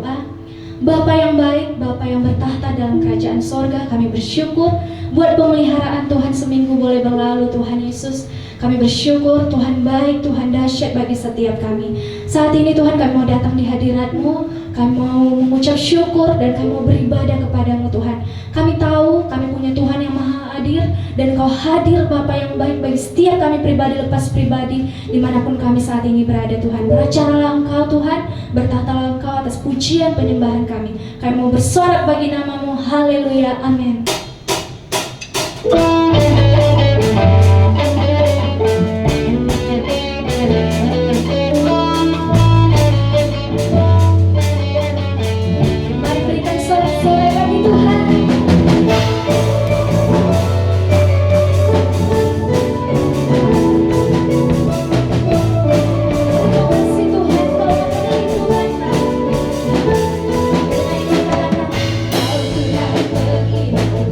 berdoa. Bapa yang baik, Bapa yang bertahta dalam kerajaan sorga, kami bersyukur buat pemeliharaan Tuhan seminggu boleh berlalu Tuhan Yesus. Kami bersyukur Tuhan baik, Tuhan dahsyat bagi setiap kami. Saat ini Tuhan kami mau datang di hadirat-Mu, kami mau mengucap syukur dan kami mau beribadah kepadamu Tuhan. Kami tahu kami punya Tuhan yang maha hadir dan Kau hadir Bapa yang baik bagi setiap kami pribadi lepas pribadi dimanapun kami saat ini berada Tuhan. Beracaralah Engkau Tuhan, bertahtalah Engkau atas pujian penyembahan kami. Kami mau bersorak bagi nama-Mu, haleluya, amin. Mari berikan sorak-sorai bagi Tuhan. Kau sudah pergi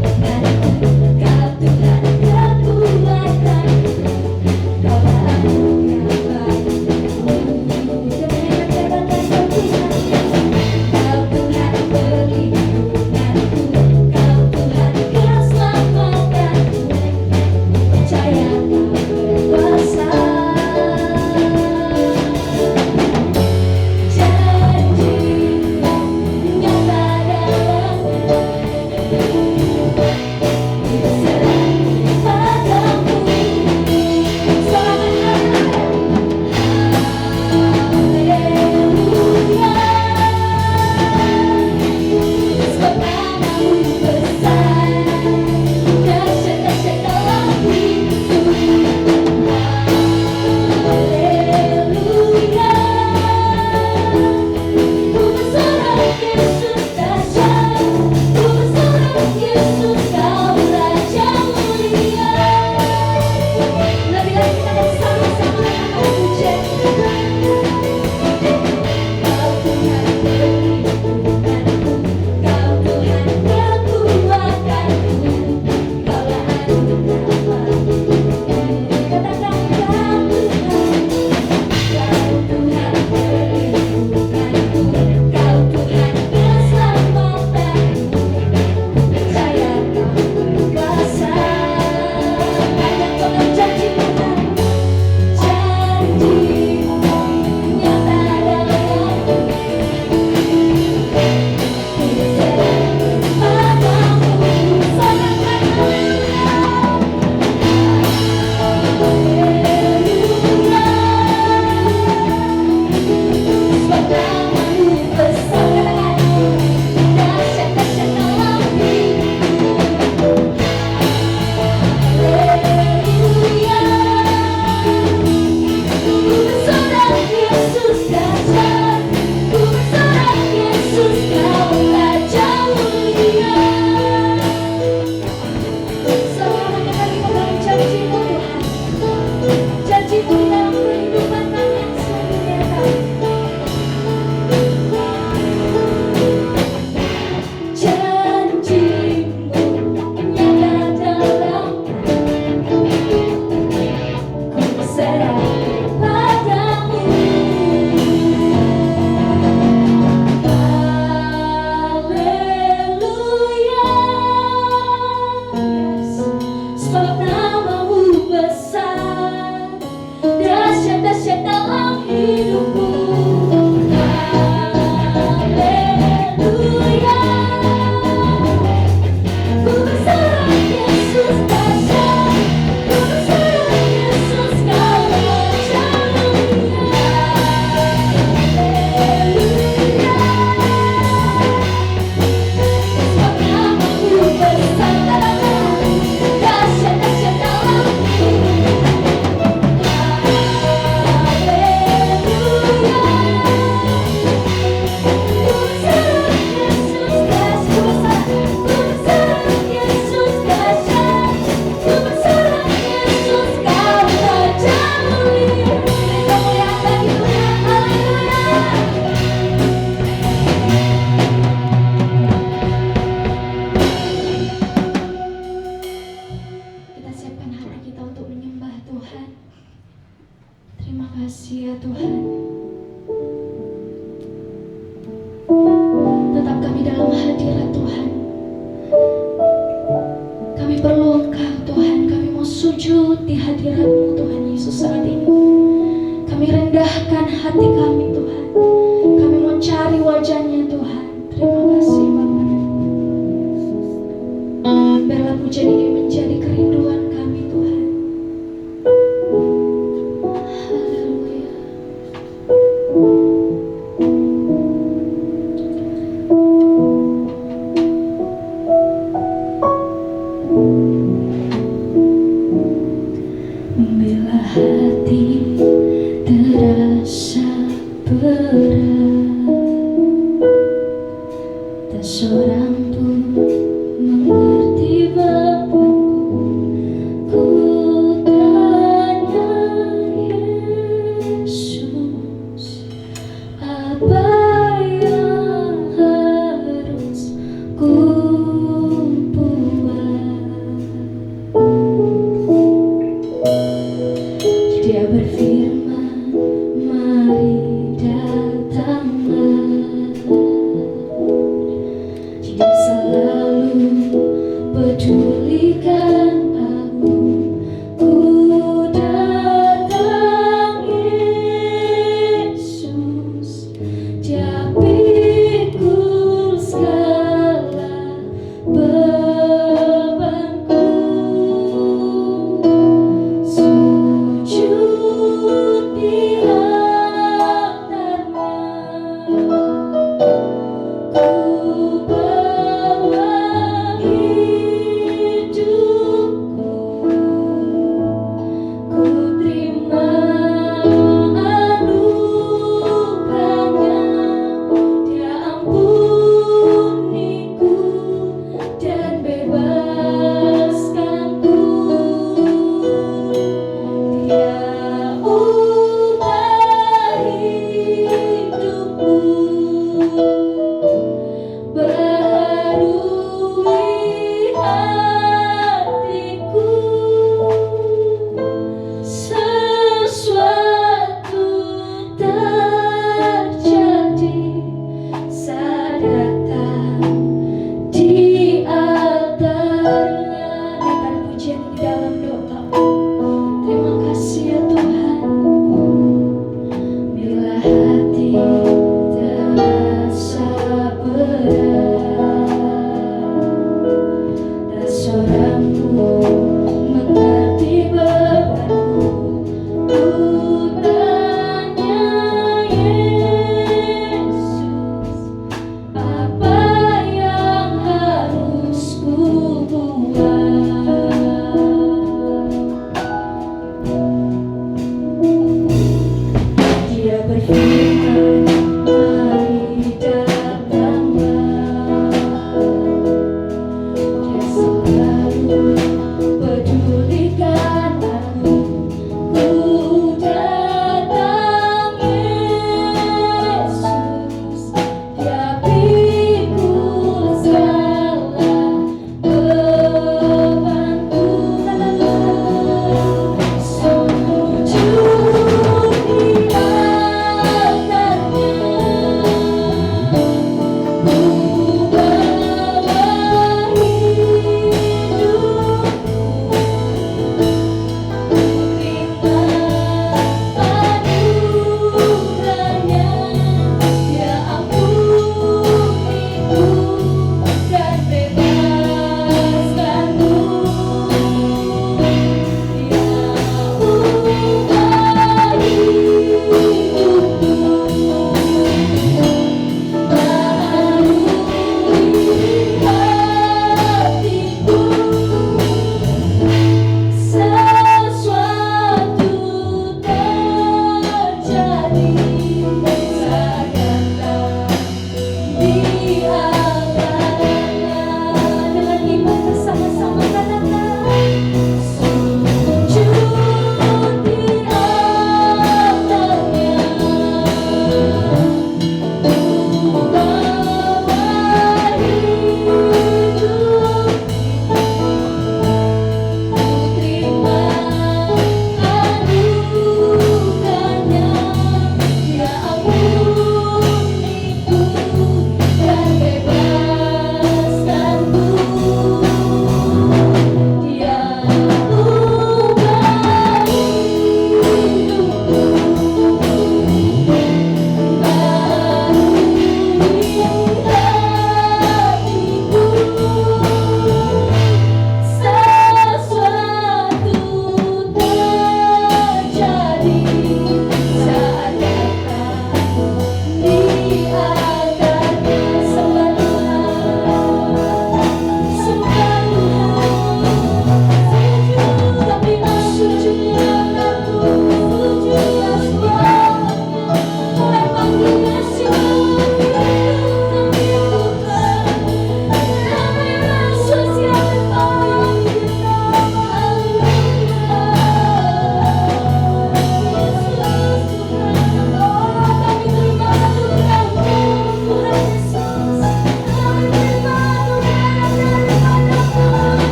sujud di hadirat-Mu Tuhan Yesus saat ini. Kami rendahkan hati kami Tuhan. Kami mau cari wajah-Nya Tuhan. Terima kasih Bapa. Biarlah pujian ini menjadi kerinduan kami Tuhan. Haleluya. Bila hati terasa berat, tak seorang pun mengerti bebanku. Ku tanya Yesus, apa yang harus ku buat? Dia berfirman, mari datanglah. Dia selalu pedulikan aku. Ku datang Yesus, Dia pikul segala bebanku. Sujud di altar-Nya, ku bawa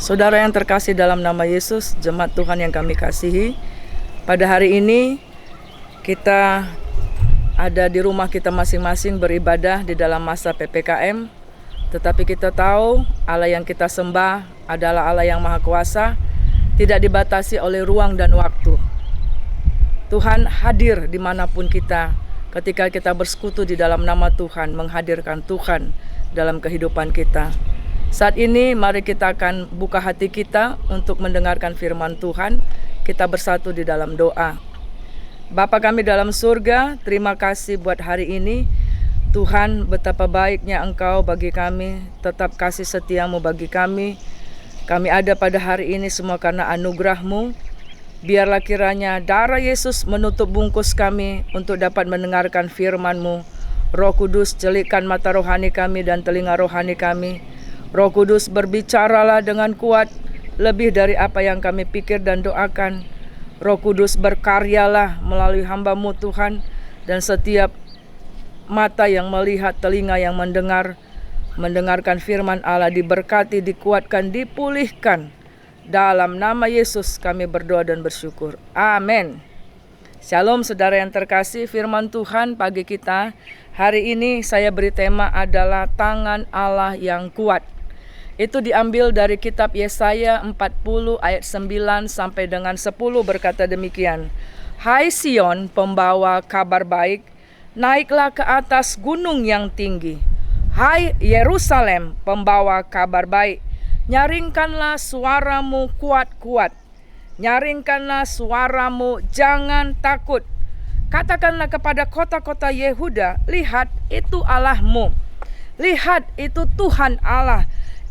Saudara yang terkasih dalam nama Yesus, jemaat Tuhan yang kami kasihi, pada hari ini kita ada di rumah kita masing-masing beribadah di dalam masa PPKM. Tetapi kita tahu Allah yang kita sembah adalah Allah yang Maha Kuasa, tidak dibatasi oleh ruang dan waktu. Tuhan hadir dimanapun kita, ketika kita bersekutu di dalam nama Tuhan, menghadirkan Tuhan dalam kehidupan kita. Saat ini mari kita akan buka hati kita untuk mendengarkan firman Tuhan. Kita bersatu di dalam doa. Bapa kami dalam surga, terima kasih buat hari ini. Tuhan, betapa baiknya Engkau bagi kami, tetap kasih setiamu bagi kami. Kami ada pada hari ini semua karena anugerah-Mu. Biarlah kiranya darah Yesus menutup bungkus kami untuk dapat mendengarkan firman-Mu. Roh Kudus, celikkan mata rohani kami dan telinga rohani kami. Roh Kudus, berbicaralah dengan kuat, lebih dari apa yang kami pikir dan doakan. Roh Kudus, berkaryalah melalui hamba-Mu Tuhan, dan setiap mata yang melihat, telinga yang mendengarkan firman Allah diberkati, dikuatkan, dipulihkan. Dalam nama Yesus kami berdoa dan bersyukur. Amin. Shalom saudara yang terkasih, firman Tuhan pagi kita hari ini saya beri tema adalah tangan Allah yang kuat. Itu diambil dari kitab Yesaya 40 ayat 9 sampai dengan 10 berkata demikian. Hai Sion, pembawa kabar baik, naiklah ke atas gunung yang tinggi. Hai Yerusalem, pembawa kabar baik, nyaringkanlah suaramu kuat-kuat. Nyaringkanlah suaramu, jangan takut. Katakanlah kepada kota-kota Yehuda, lihat itu Allahmu. Lihat itu Tuhan Allah.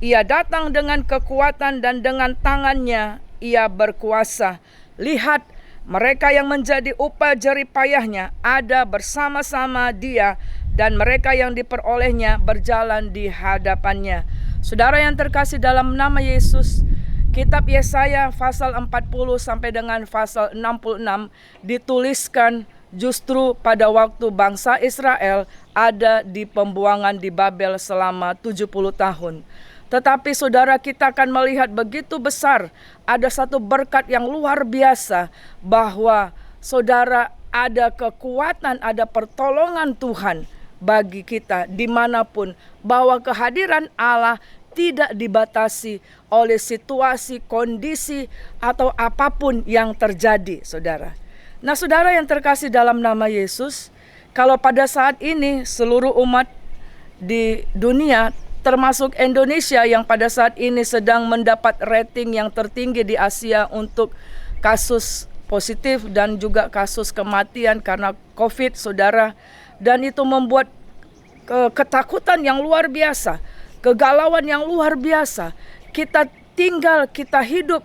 Ia datang dengan kekuatan dan dengan tangannya Ia berkuasa. Lihat, mereka yang menjadi upah jerih payahnya ada bersama-sama Dia, dan mereka yang diperolehnya berjalan di hadapannya. Saudara yang terkasih dalam nama Yesus, kitab Yesaya pasal 40 sampai dengan pasal 66 dituliskan justru pada waktu bangsa Israel ada di pembuangan di Babel selama 70 tahun. Tetapi saudara, kita akan melihat begitu besar, ada satu berkat yang luar biasa, bahwa saudara ada kekuatan, ada pertolongan Tuhan bagi kita dimanapun, bahwa kehadiran Allah tidak dibatasi oleh situasi, kondisi, atau apapun yang terjadi, saudara. Nah, saudara yang terkasih dalam nama Yesus, kalau pada saat ini seluruh umat di dunia, termasuk Indonesia yang pada saat ini sedang mendapat rating yang tertinggi di Asia untuk kasus positif dan juga kasus kematian karena COVID, saudara. Dan itu membuat ketakutan yang luar biasa, kegalauan yang luar biasa. Kita hidup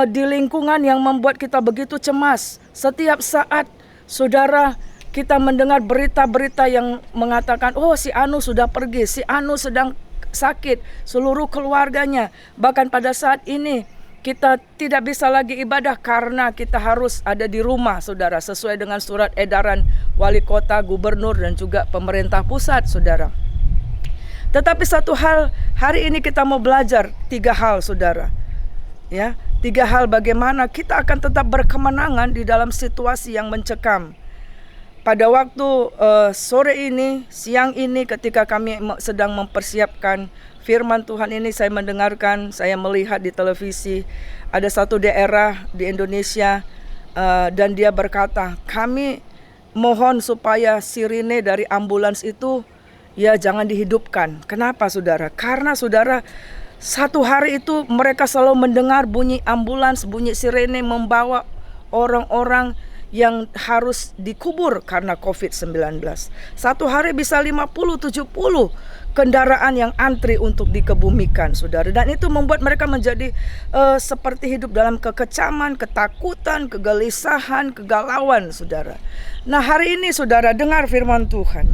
di lingkungan yang membuat kita begitu cemas. Setiap saat, saudara, kita mendengar berita-berita yang mengatakan, oh si Anu sudah pergi, si Anu sedang sakit, seluruh keluarganya. Bahkan pada saat ini kita tidak bisa lagi ibadah karena kita harus ada di rumah, saudara, sesuai dengan surat edaran wali kota, gubernur, dan juga pemerintah pusat, saudara. Tetapi satu hal, hari ini kita mau belajar 3 hal, saudara. Ya, 3 hal bagaimana kita akan tetap berkemenangan di dalam situasi yang mencekam. Pada waktu sore ini, siang ini, ketika kami sedang mempersiapkan firman Tuhan ini, saya mendengarkan, saya melihat di televisi, ada satu daerah di Indonesia, dan dia berkata, kami mohon supaya sirine dari ambulans itu ya jangan dihidupkan. Kenapa, saudara? Karena, saudara, satu hari itu mereka selalu mendengar bunyi ambulans, bunyi sirene membawa orang-orang yang harus dikubur karena COVID-19. Satu hari bisa 50-70 kendaraan yang antri untuk dikebumikan, saudara. Dan itu membuat mereka menjadi seperti hidup dalam kekecaman, ketakutan, kegelisahan, kegalauan, saudara. Nah, hari ini, saudara, dengar firman Tuhan.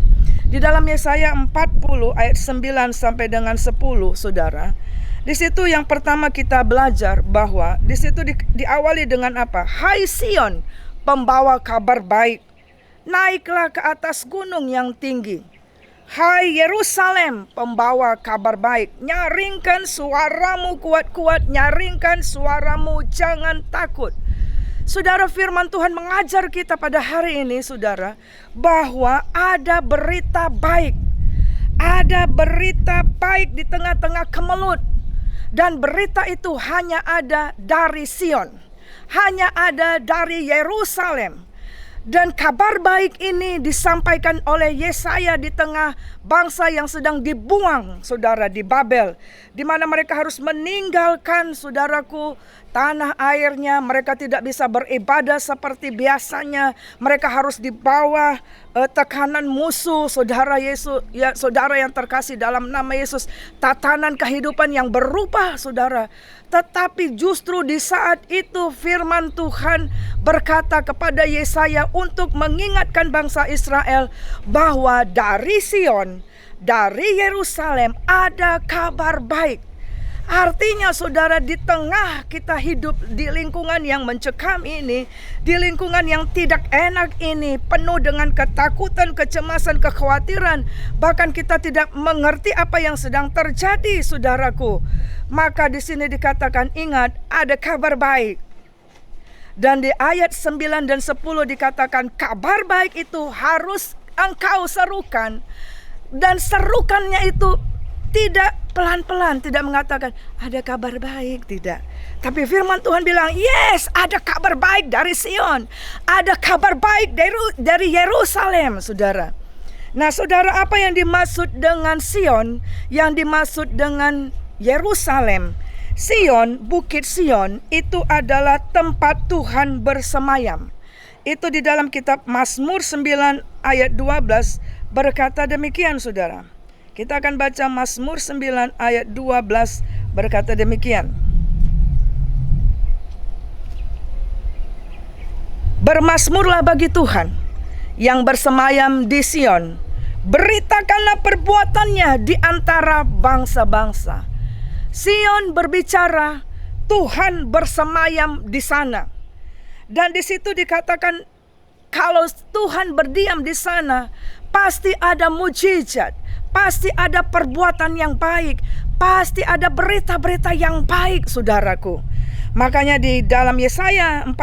Di dalam Yesaya 40 ayat 9 sampai dengan 10, saudara. Di situ yang pertama kita belajar bahwa di situ diawali dengan apa? Hai Sion, pembawa kabar baik, naiklah ke atas gunung yang tinggi. Hai Yerusalem, pembawa kabar baik, nyaringkan suaramu kuat-kuat, nyaringkan suaramu, jangan takut. Saudara, firman Tuhan mengajar kita pada hari ini, saudara, bahwa ada berita baik. Ada berita baik di tengah-tengah kemelut. Dan berita itu hanya ada dari Sion. Hanya ada dari Yerusalem. Dan kabar baik ini disampaikan oleh Yesaya di tengah bangsa yang sedang dibuang, saudara, di Babel, di mana mereka harus meninggalkan, saudaraku, tanah airnya. Mereka tidak bisa beribadah seperti biasanya. Mereka harus di bawah tekanan musuh, saudara Yesus, ya, saudara yang terkasih dalam nama Yesus. Tatanan kehidupan yang berubah, saudara. Tetapi justru di saat itu firman Tuhan berkata kepada Yesaya untuk mengingatkan bangsa Israel bahwa dari Sion, dari Yerusalem ada kabar baik. Artinya, saudara, di tengah kita hidup di lingkungan yang mencekam ini, di lingkungan yang tidak enak ini, penuh dengan ketakutan, kecemasan, kekhawatiran, bahkan kita tidak mengerti apa yang sedang terjadi, saudaraku. Maka di sini dikatakan, ingat, ada kabar baik. Dan di ayat 9 dan 10 dikatakan, kabar baik itu harus engkau serukan. Dan serukannya itu tidak pelan-pelan, tidak mengatakan ada kabar baik, tidak. Tapi firman Tuhan bilang, yes, ada kabar baik dari Sion. Ada kabar baik dari Yerusalem, saudara. Nah, saudara, apa yang dimaksud dengan Sion? Yang dimaksud dengan Yerusalem, Sion, Bukit Sion, itu adalah tempat Tuhan bersemayam. Itu di dalam kitab Mazmur 9 ayat 12 berkata demikian, saudara. Kita akan baca Mazmur 9 ayat 12 berkata demikian. Bermazmurlah bagi Tuhan yang bersemayam di Sion. Beritakanlah perbuatannya di antara bangsa-bangsa. Sion berbicara, Tuhan bersemayam di sana. Dan di situ dikatakan kalau Tuhan berdiam di sana, pasti ada mujizat. Pasti ada perbuatan yang baik. Pasti ada berita-berita yang baik, saudaraku. Makanya di dalam Yesaya 40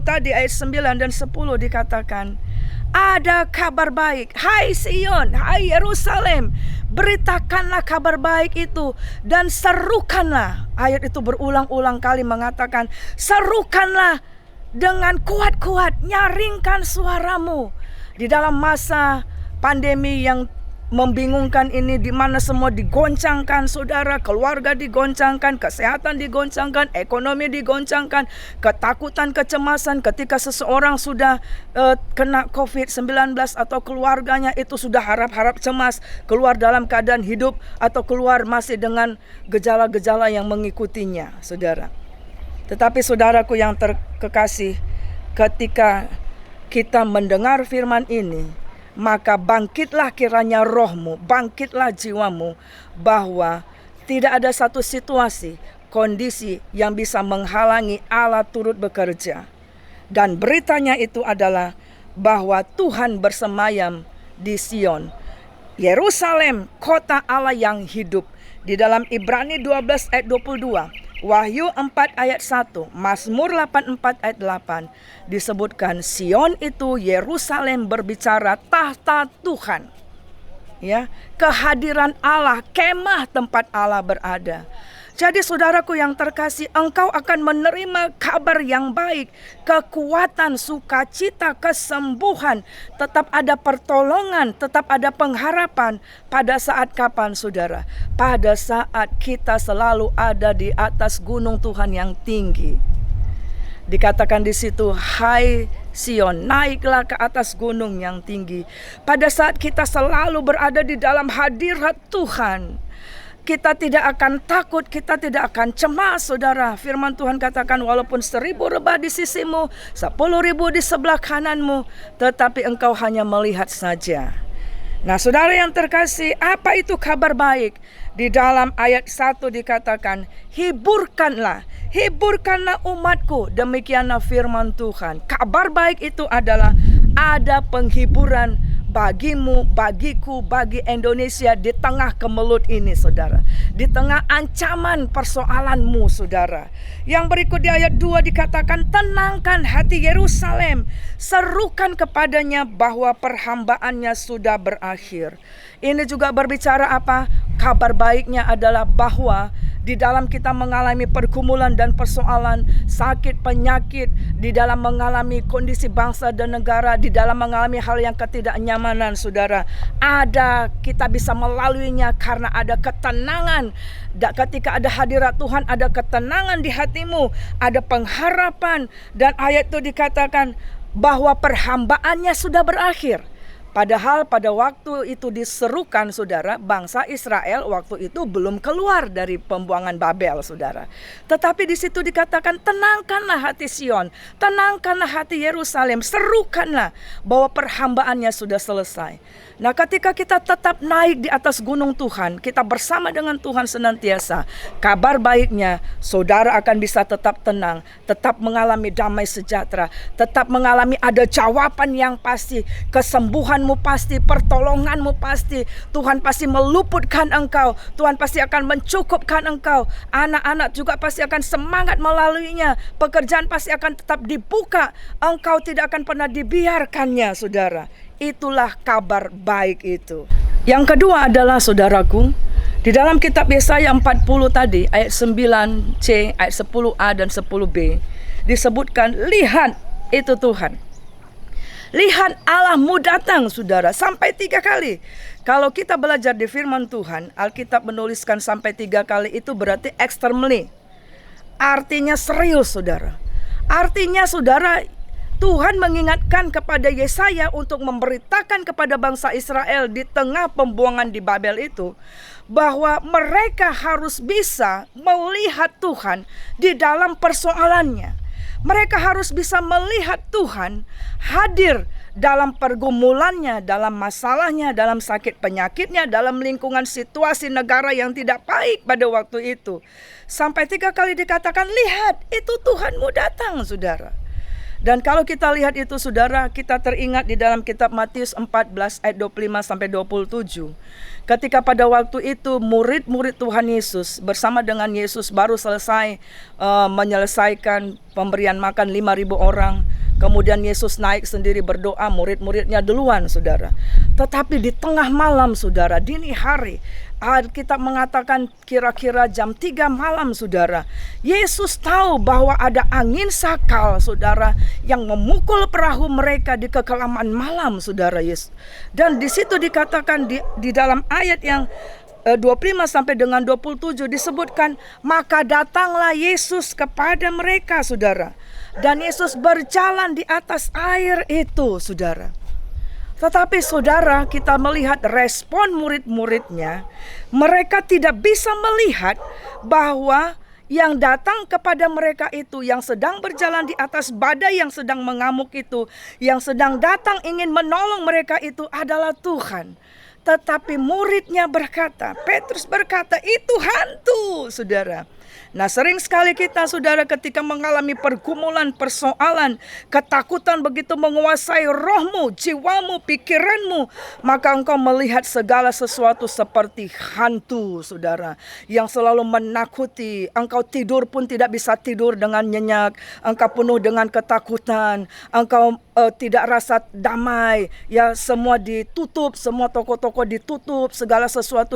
tadi ayat 9 dan 10 dikatakan, ada kabar baik. Hai Sion, hai Yerusalem, beritakanlah kabar baik itu dan serukanlah. Ayat itu berulang-ulang kali mengatakan, serukanlah dengan kuat-kuat, nyaringkan suaramu. Di dalam masa pandemi yang membingungkan ini, di mana semua digoncangkan, saudara, keluarga digoncangkan, kesehatan digoncangkan, ekonomi digoncangkan, ketakutan, kecemasan ketika seseorang sudah kena COVID-19 atau keluarganya itu sudah harap-harap cemas, keluar dalam keadaan hidup atau keluar masih dengan gejala-gejala yang mengikutinya, saudara. Tetapi saudaraku yang terkasih, ketika kita mendengar firman ini, maka bangkitlah kiranya rohmu, bangkitlah jiwamu, bahwa tidak ada satu situasi, kondisi yang bisa menghalangi Allah turut bekerja. Dan beritanya itu adalah bahwa Tuhan bersemayam di Sion, Yerusalem, kota Allah yang hidup. Di dalam Ibrani 12 ayat 22, Wahyu 4 ayat 1, Mazmur 84 ayat 8 disebutkan Sion itu Yerusalem berbicara tahta Tuhan. Ya, kehadiran Allah, kemah tempat Allah berada. Jadi saudaraku yang terkasih, engkau akan menerima kabar yang baik, kekuatan, sukacita, kesembuhan, tetap ada pertolongan, tetap ada pengharapan. Pada saat kapan, saudara? Pada saat kita selalu ada di atas gunung Tuhan yang tinggi. Dikatakan di situ, hai Sion, naiklah ke atas gunung yang tinggi. Pada saat kita selalu berada di dalam hadirat Tuhan, kita tidak akan takut, kita tidak akan cemas, saudara. Firman Tuhan katakan, walaupun 1000 rebah di sisimu, 10.000 di sebelah kananmu, tetapi engkau hanya melihat saja. Nah, saudara yang terkasih, apa itu kabar baik? Di dalam ayat 1 dikatakan, hiburkanlah umatku. Demikianlah firman Tuhan. Kabar baik itu adalah ada penghiburan bagimu, bagiku, bagi Indonesia di tengah kemelut ini, saudara. Di tengah ancaman persoalanmu, saudara. Yang berikut di ayat 2 dikatakan, tenangkan hati Yerusalem, serukan kepadanya bahwa perhambaannya sudah berakhir. Ini juga berbicara apa? Kabar baiknya adalah bahwa di dalam kita mengalami pergumulan dan persoalan, sakit, penyakit, di dalam mengalami kondisi bangsa dan negara, di dalam mengalami hal yang ketidaknyamanan, saudara, kita bisa melaluinya karena ada ketenangan. Ketika ada hadirat Tuhan, ada ketenangan di hatimu, ada pengharapan, dan ayat itu dikatakan bahwa perhambaannya sudah berakhir. Padahal pada waktu itu diserukan, saudara, bangsa Israel waktu itu belum keluar dari pembuangan Babel, saudara. Tetapi di situ dikatakan, tenangkanlah hati Sion, tenangkanlah hati Yerusalem, serukanlah bahwa perhambaannya sudah selesai. Nah, ketika kita tetap naik di atas gunung Tuhan, kita bersama dengan Tuhan senantiasa, kabar baiknya, saudara akan bisa tetap tenang, tetap mengalami damai sejahtera, tetap mengalami ada jawaban yang pasti, kesembuhanmu pasti, pertolonganmu pasti. Tuhan pasti meluputkan engkau, Tuhan pasti akan mencukupkan engkau. Anak-anak juga pasti akan semangat melaluinya, pekerjaan pasti akan tetap dibuka, engkau tidak akan pernah dibiarkannya, saudara. Itulah kabar baik itu. Yang kedua adalah, saudaraku, di dalam kitab Yesaya 40 tadi, ayat 9c, ayat 10a dan 10b, disebutkan, lihat itu Tuhan. Lihat Allahmu datang, saudara, sampai 3 kali. Kalau kita belajar di firman Tuhan, Alkitab menuliskan sampai 3 kali, itu berarti extremely. Artinya serius, saudara. Artinya, saudara, Tuhan mengingatkan kepada Yesaya untuk memberitakan kepada bangsa Israel di tengah pembuangan di Babel itu, bahwa mereka harus bisa melihat Tuhan di dalam persoalannya. Mereka harus bisa melihat Tuhan hadir dalam pergumulannya, dalam masalahnya, dalam sakit penyakitnya, dalam lingkungan situasi negara yang tidak baik pada waktu itu. Sampai 3 kali dikatakan, lihat itu Tuhanmu datang, saudara. Dan kalau kita lihat itu, saudara, kita teringat di dalam kitab Matius 14 ayat 25 sampai 27. Ketika pada waktu itu murid-murid Tuhan Yesus bersama dengan Yesus baru selesai menyelesaikan pemberian makan 5.000 orang. Kemudian Yesus naik sendiri berdoa, murid-muridnya duluan, saudara. Tetapi di tengah malam, saudara, dini hari, kita mengatakan kira-kira jam 3 malam, saudara, Yesus tahu bahwa ada angin sakal, saudara, yang memukul perahu mereka di kekelaman malam, saudara Yesus. Dan di situ dikatakan di dalam ayat yang 25 sampai dengan 27 disebutkan, maka datanglah Yesus kepada mereka, saudara. Dan Yesus berjalan di atas air itu, saudara. Tetapi, saudara, kita melihat respon murid-muridnya, mereka tidak bisa melihat bahwa yang datang kepada mereka itu, yang sedang berjalan di atas badai yang sedang mengamuk itu, yang sedang datang ingin menolong mereka itu adalah Tuhan. Tetapi muridnya berkata, Petrus berkata, itu hantu, saudara. Nah, sering sekali kita, saudara, ketika mengalami pergumulan, persoalan, ketakutan begitu menguasai rohmu, jiwamu, pikiranmu, maka engkau melihat segala sesuatu seperti hantu, saudara, yang selalu menakuti. Engkau tidur pun tidak bisa tidur dengan nyenyak, engkau penuh dengan ketakutan, engkau tidak rasa damai, ya, semua ditutup, semua toko-toko ditutup, segala sesuatu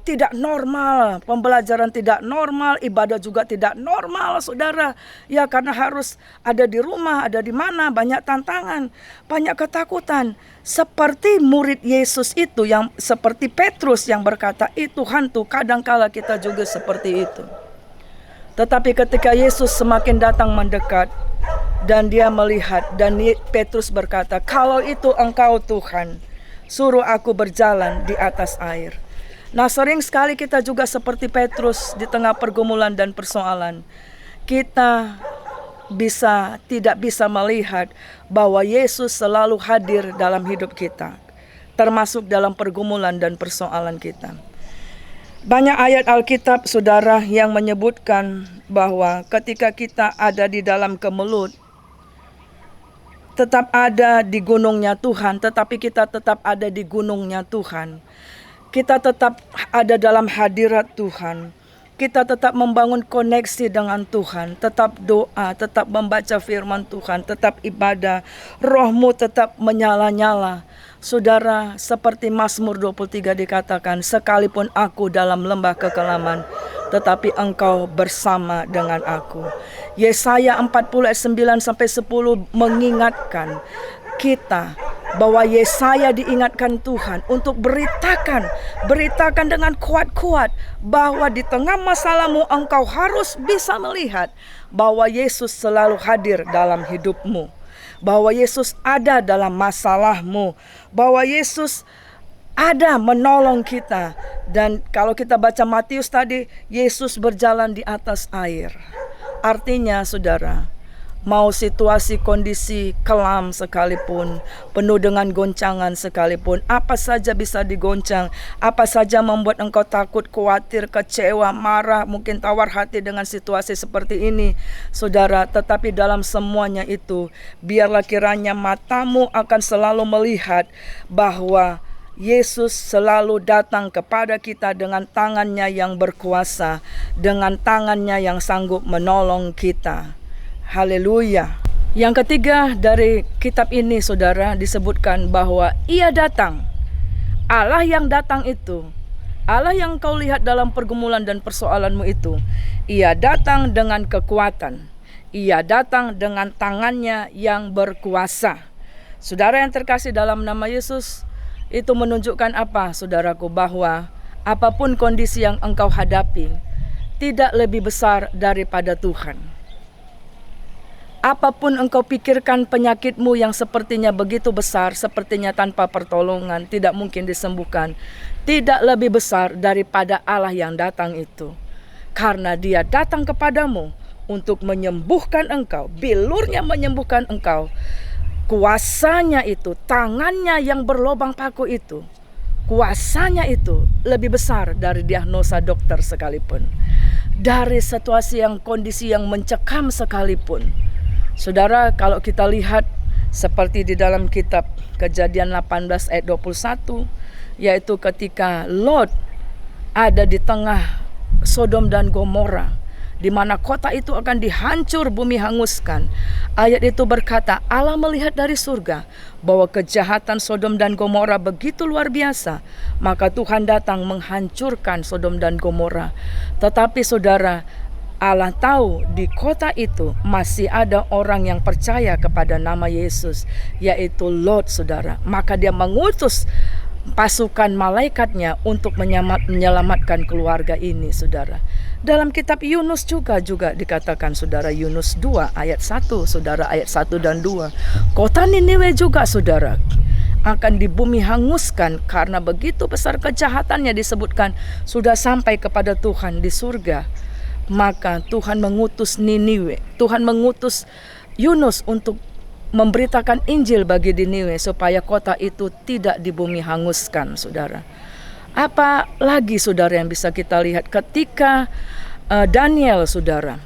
tidak normal, pembelajaran tidak normal, ibadah juga tidak normal, saudara, ya, karena harus ada di rumah, ada di mana, banyak tantangan, banyak ketakutan, seperti murid Yesus itu, yang seperti Petrus yang berkata itu hantu. Kadangkala kita juga seperti itu. Tetapi ketika Yesus semakin datang mendekat dan dia melihat, dan Petrus berkata, kalau itu engkau Tuhan, suruh aku berjalan di atas air. Nah, sering sekali kita juga seperti Petrus di tengah pergumulan dan persoalan. Kita tidak bisa melihat bahwa Yesus selalu hadir dalam hidup kita, termasuk dalam pergumulan dan persoalan kita. Banyak ayat Alkitab, saudara, yang menyebutkan bahwa ketika kita ada di dalam kemelut, tetap ada di gunungnya Tuhan, tetapi kita tetap ada di gunungnya Tuhan. Kita tetap ada dalam hadirat Tuhan. Kita tetap membangun koneksi dengan Tuhan, tetap doa, tetap membaca firman Tuhan, tetap ibadah. Rohmu tetap menyala-nyala. Saudara, seperti Mazmur 23 dikatakan, sekalipun aku dalam lembah kekelaman, tetapi engkau bersama dengan aku. Yesaya 40 ayat 9-10 mengingatkan kita bahwa Yesaya diingatkan Tuhan untuk beritakan dengan kuat-kuat bahwa di tengah masalahmu engkau harus bisa melihat bahwa Yesus selalu hadir dalam hidupmu, bahwa Yesus ada dalam masalahmu, bahwa Yesus ada menolong kita. Dan kalau kita baca Matius tadi, Yesus berjalan di atas air. Artinya saudara, mau situasi kondisi kelam sekalipun, penuh dengan goncangan sekalipun, apa saja bisa digoncang, apa saja membuat engkau takut, khawatir, kecewa, marah, mungkin tawar hati dengan situasi seperti ini, saudara. Tetapi dalam semuanya itu, biarlah kiranya matamu akan selalu melihat bahwa Yesus selalu datang kepada kita dengan tangannya yang berkuasa, dengan tangannya yang sanggup menolong kita. Haleluya. Yang ketiga dari kitab ini saudara, disebutkan bahwa Ia datang. Allah yang datang itu, Allah yang kau lihat dalam pergumulan dan persoalanmu itu, Ia datang dengan kekuatan. Ia datang dengan tangannya yang berkuasa. Saudara yang terkasih dalam nama Yesus, itu menunjukkan apa saudaraku? Bahwa apapun kondisi yang engkau hadapi, tidak lebih besar daripada Tuhan. Apapun engkau pikirkan penyakitmu yang sepertinya begitu besar, sepertinya tanpa pertolongan, tidak mungkin disembuhkan, tidak lebih besar daripada Allah yang datang itu. Karena Dia datang kepadamu untuk menyembuhkan engkau, bilurnya menyembuhkan engkau. Kuasanya itu, tangannya yang berlobang paku itu, kuasanya itu lebih besar dari diagnosa dokter sekalipun, dari situasi yang kondisi yang mencekam sekalipun. Saudara, kalau kita lihat seperti di dalam kitab Kejadian 18 ayat 21, yaitu ketika Lot ada di tengah Sodom dan Gomora, di mana kota itu akan dihancur, bumi hanguskan. Ayat itu berkata, Allah melihat dari surga bahwa kejahatan Sodom dan Gomora begitu luar biasa, maka Tuhan datang menghancurkan Sodom dan Gomora. Tetapi saudara, Allah tahu di kota itu masih ada orang yang percaya kepada nama Yesus, yaitu Lot, saudara. Maka Dia mengutus pasukan malaikatnya untuk menyelamatkan keluarga ini, saudara. Dalam kitab Yunus juga dikatakan, saudara, Yunus 2 ayat 1, saudara, ayat 1 dan 2. Kota Niniwe juga, saudara, akan di bumi hanguskan karena begitu besar kejahatannya, disebutkan sudah sampai kepada Tuhan di surga. Maka Tuhan mengutus Niniwe, Tuhan mengutus Yunus untuk memberitakan Injil bagi Niniwe supaya kota itu tidak di bumi hanguskan, saudara. Apa lagi saudara yang bisa kita lihat ketika Daniel, saudara,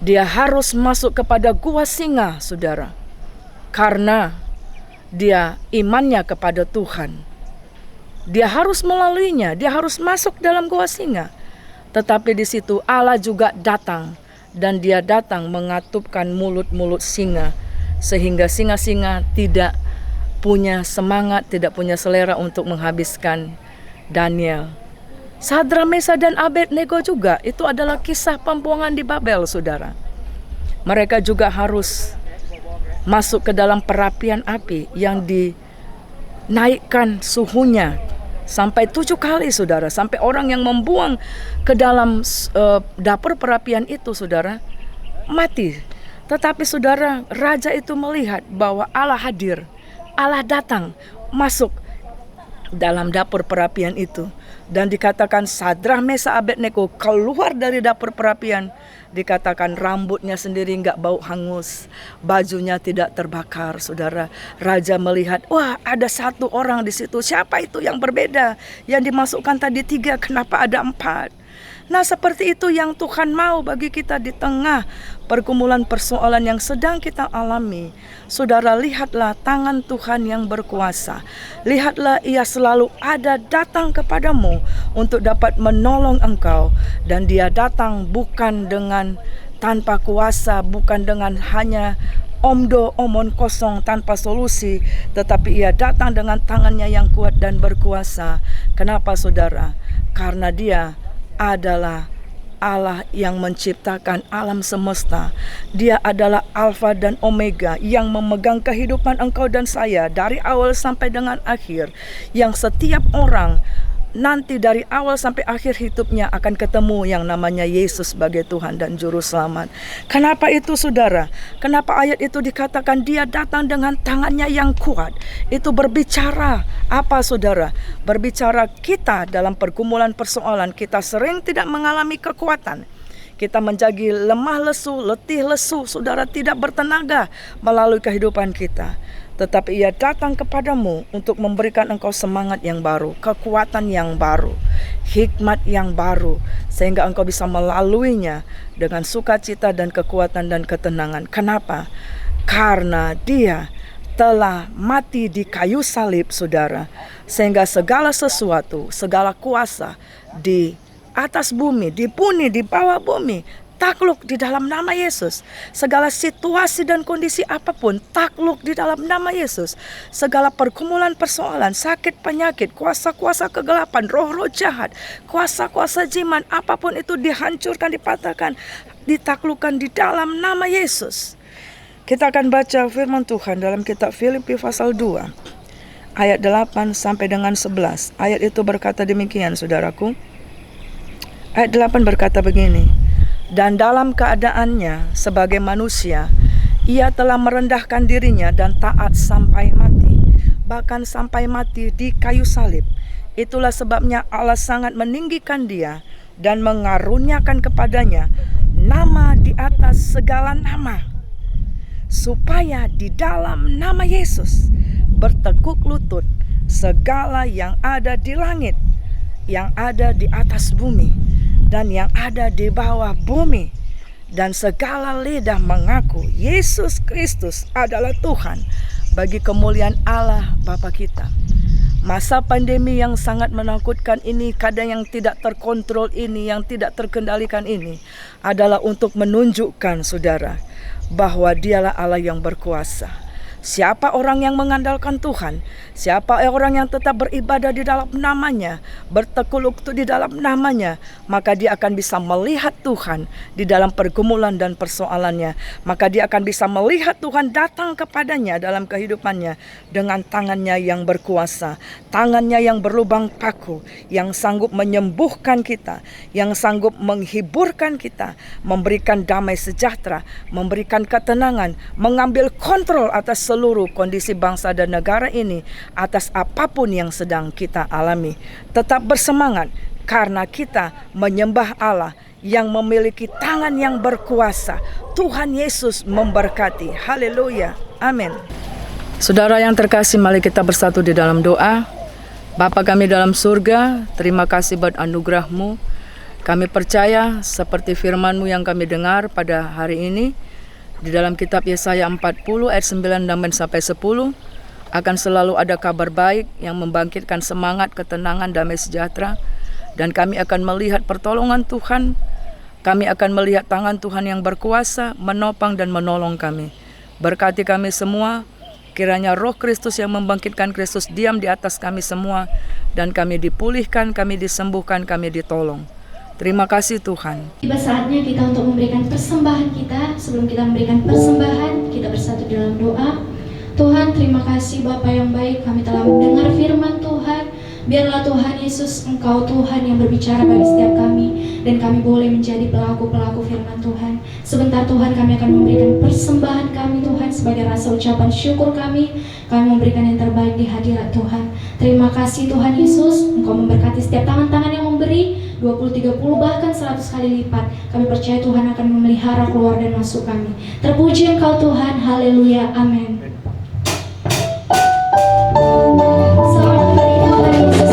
dia harus masuk kepada gua singa, saudara, karena dia imannya kepada Tuhan. Dia harus melaluinya, dia harus masuk dalam gua singa. Tetapi di situ Allah juga datang, dan Dia datang mengatupkan mulut-mulut singa, sehingga singa-singa tidak punya semangat, tidak punya selera untuk menghabiskan Daniel. Sadra, Mesa, dan Abednego juga, itu adalah kisah pembuangan di Babel, saudara. Mereka juga harus masuk ke dalam perapian api yang dinaikkan suhunya sampai 7 kali, saudara, sampai orang yang membuang ke dalam dapur perapian itu, saudara, mati. Tetapi saudara, raja itu melihat bahwa Allah hadir, Allah datang masuk dalam dapur perapian itu. Dan dikatakan Sadrak, Mesa, Abednego keluar dari dapur perapian. Dikatakan rambutnya sendiri nggak bau hangus, bajunya tidak terbakar, saudara. Raja melihat, wah, ada 1 orang di situ. Siapa itu yang berbeda? Yang dimasukkan tadi 3, kenapa ada 4? Nah, seperti itu yang Tuhan mau bagi kita di tengah pergumulan persoalan yang sedang kita alami. Saudara, lihatlah tangan Tuhan yang berkuasa. Lihatlah Ia selalu ada datang kepadamu untuk dapat menolong engkau. Dan Dia datang bukan dengan tanpa kuasa, bukan dengan hanya omon kosong tanpa solusi, tetapi Ia datang dengan tangannya yang kuat dan berkuasa. Kenapa, saudara? Karena Dia adalah Allah yang menciptakan alam semesta. Dia adalah Alfa dan Omega yang memegang kehidupan engkau dan saya dari awal sampai dengan akhir. Yang setiap orang nanti dari awal sampai akhir hidupnya akan ketemu yang namanya Yesus sebagai Tuhan dan Juru Selamat. Kenapa itu, saudara? Kenapa ayat itu dikatakan Dia datang dengan tangannya yang kuat? Itu berbicara apa, saudara? Berbicara kita dalam pergumulan persoalan, kita sering tidak mengalami kekuatan. Kita menjadi lemah lesu, letih lesu, saudara, tidak bertenaga melalui kehidupan kita. Tetapi Ia datang kepadamu untuk memberikan engkau semangat yang baru, kekuatan yang baru, hikmat yang baru, sehingga engkau bisa melaluinya dengan sukacita dan kekuatan dan ketenangan. Kenapa? Karena Dia telah mati di kayu salib, saudara, sehingga segala sesuatu, segala kuasa di atas bumi, di bumi, di bawah bumi, takluk di dalam nama Yesus. Segala situasi dan kondisi apapun takluk di dalam nama Yesus. Segala pergumulan persoalan, sakit penyakit, kuasa-kuasa kegelapan, roh-roh jahat, kuasa-kuasa jiman, apapun itu dihancurkan, dipatahkan, ditaklukkan di dalam nama Yesus. Kita akan baca firman Tuhan dalam kitab Filipi pasal 2 ayat 8 sampai dengan 11. Ayat itu berkata demikian, saudaraku. Ayat 8 berkata begini. Dan dalam keadaannya sebagai manusia, Ia telah merendahkan dirinya dan taat sampai mati, bahkan sampai mati di kayu salib. Itulah sebabnya Allah sangat meninggikan Dia dan mengaruniakan kepadanya nama di atas segala nama, supaya di dalam nama Yesus bertekuk lutut segala yang ada di langit, yang ada di atas bumi, dan yang ada di bawah bumi, dan segala lidah mengaku Yesus Kristus adalah Tuhan, bagi kemuliaan Allah Bapa kita. Masa pandemi yang sangat menakutkan ini, kadang yang tidak terkontrol ini, yang tidak terkendalikan ini, adalah untuk menunjukkan, saudara, bahwa Dialah Allah yang berkuasa. Siapa orang yang mengandalkan Tuhan, siapa orang yang tetap beribadah di dalam namanya, bertekuk lutut di dalam namanya, maka dia akan bisa melihat Tuhan di dalam pergumulan dan persoalannya. Maka dia akan bisa melihat Tuhan datang kepadanya dalam kehidupannya dengan tangannya yang berkuasa, tangannya yang berlubang paku, yang sanggup menyembuhkan kita, yang sanggup menghiburkan kita, memberikan damai sejahtera, memberikan ketenangan, mengambil kontrol atas seluruh kondisi bangsa dan negara ini, atas apapun yang sedang kita alami. Tetap bersemangat karena kita menyembah Allah yang memiliki tangan yang berkuasa. Tuhan Yesus memberkati. Haleluya. Amin. Saudara yang terkasih, mari kita bersatu di dalam doa. Bapa kami dalam surga, terima kasih buat anugerah-Mu. Kami percaya seperti firman-Mu yang kami dengar pada hari ini, di dalam kitab Yesaya 40 ayat 9 sampai 10, akan selalu ada kabar baik yang membangkitkan semangat, ketenangan, damai sejahtera. Dan kami akan melihat pertolongan Tuhan. Kami akan melihat tangan Tuhan yang berkuasa, menopang dan menolong kami. Berkati kami semua, kiranya Roh Kristus yang membangkitkan Kristus diam di atas kami semua, dan kami dipulihkan, kami disembuhkan, kami ditolong. Terima kasih Tuhan. Tiba saatnya kita untuk memberikan persembahan kita. Sebelum kita memberikan persembahan, kita bersatu dalam doa. Tuhan, terima kasih Bapa yang baik, kami telah mendengar firman Tuhan. Biarlah Tuhan Yesus, Engkau Tuhan yang berbicara bagi setiap kami, dan kami boleh menjadi pelaku-pelaku firman Tuhan. Sebentar Tuhan, kami akan memberikan persembahan kami Tuhan sebagai rasa ucapan syukur kami. Kami memberikan yang terbaik di hadirat Tuhan. Terima kasih Tuhan Yesus, Engkau memberkati setiap tangan-tangan yang memberi 20, 30, bahkan 100 kali lipat. Kami percaya Tuhan akan memelihara keluar dan masuk kami. Terpuji Engkau Tuhan, haleluya, amin. Selamat hari Tuhan Yesus.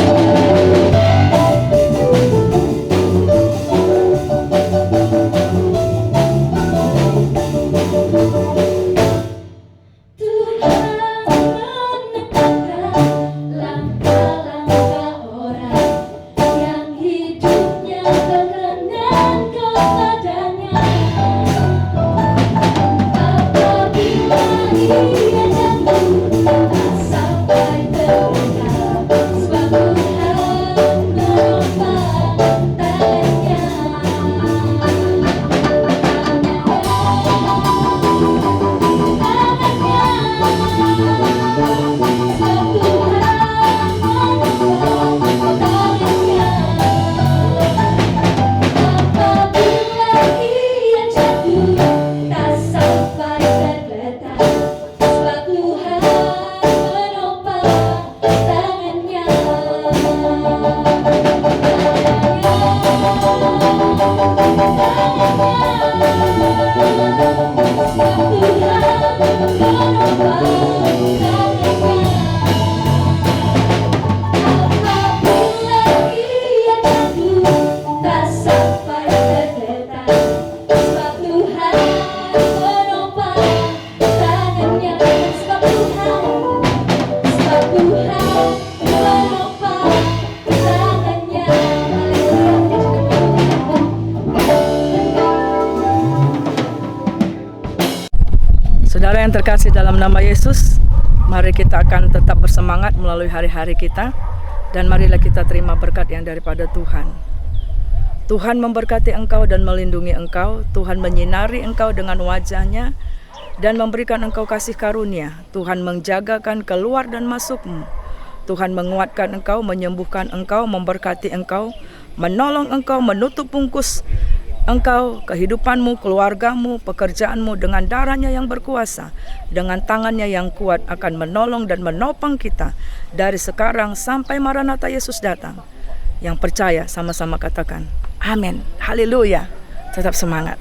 Saudara yang terkasih dalam nama Yesus, mari kita akan tetap bersemangat melalui hari-hari kita, dan marilah kita terima berkat yang daripada Tuhan. Tuhan memberkati engkau dan melindungi engkau. Tuhan menyinari engkau dengan wajah-Nya dan memberikan engkau kasih karunia. Tuhan menjagakan keluar dan masukmu. Tuhan menguatkan engkau, menyembuhkan engkau, memberkati engkau, menolong engkau, menutup bungkus engkau, kehidupanmu, keluargamu, pekerjaanmu dengan darah-Nya yang berkuasa, dengan tangan-Nya yang kuat akan menolong dan menopang kita dari sekarang sampai Maranatha Yesus datang. Yang percaya sama-sama katakan amin. Haleluya. Tetap semangat.